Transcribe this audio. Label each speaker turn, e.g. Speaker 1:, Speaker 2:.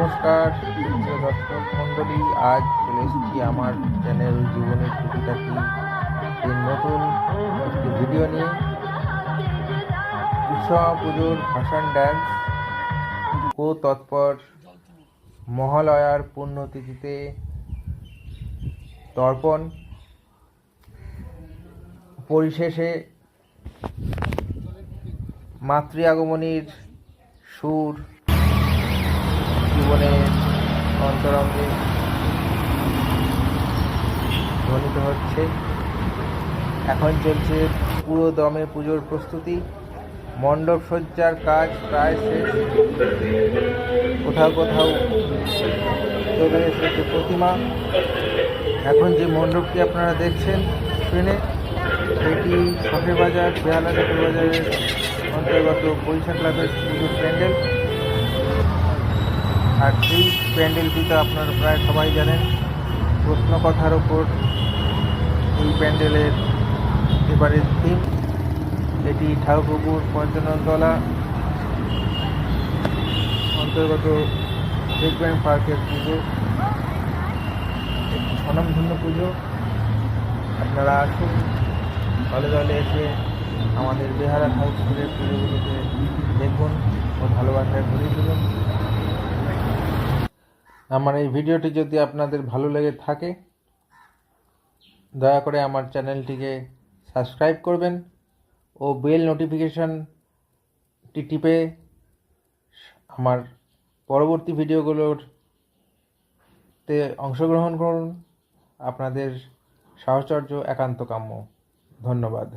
Speaker 1: নমস্কার প্রিয় দর্শক মণ্ডলী, আজ চলে এসেছি আমার চ্যানেল জীবনের টুকিটাকি এর নতুন একটি ভিডিও নিয়ে। উৎসব পুজোর ভাসান ড্যান্স ও তৎপর মহালয়ার পুণ্যতিথিতে তর্পণ পরিশেষে মাতৃ আগমনীর সুর জীবনের অন্তরঙ্গে ধ্বনিত হচ্ছে। এখন চলছে পুরো দমে পুজোর প্রস্তুতি। মণ্ডপ সজ্জার কাজ প্রায় শেষ। কোথাও কোথাও চলে এসেছে প্রতিমা। এখন যে মণ্ডপটি আপনারা দেখছেন স্ক্রিনে, এটি শখের বাজার বেহালা শখের বাজারের অন্তর্গত বৈশাখ ক্লাবের পুজোর প্যান্ডেল। আর এই প্যান্ডেলটি তো আপনারা প্রায় সবাই জানেন, প্রশ্নকথার ওপর এই প্যান্ডেলের এবারের থিম। এটি ঠাকুরপুকুর পর্যটনতলা অন্তর্গত রেস্টুরেন্ট পার্কের পুজো, একটি স্বনামধন্য পুজো। আপনারা আসুন, দলে দলে এসে আমাদের বেহালা ঠাকুরের পুজোগুলোকে দেখুন ও ভালোবাসায় ভরিয়ে তুলুন। আমার এই ভিডিওটি যদি আপনাদের ভালো লেগে থাকে, দয়া করে আমার চ্যানেলটিকে সাবস্ক্রাইব করবেন ও বেল নোটিফিকেশনটি টিপে আমার পরবর্তী ভিডিওগুলোতে অংশগ্রহণ করুন। আপনাদের সাহচর্য একান্ত কাম্য। ধন্যবাদ।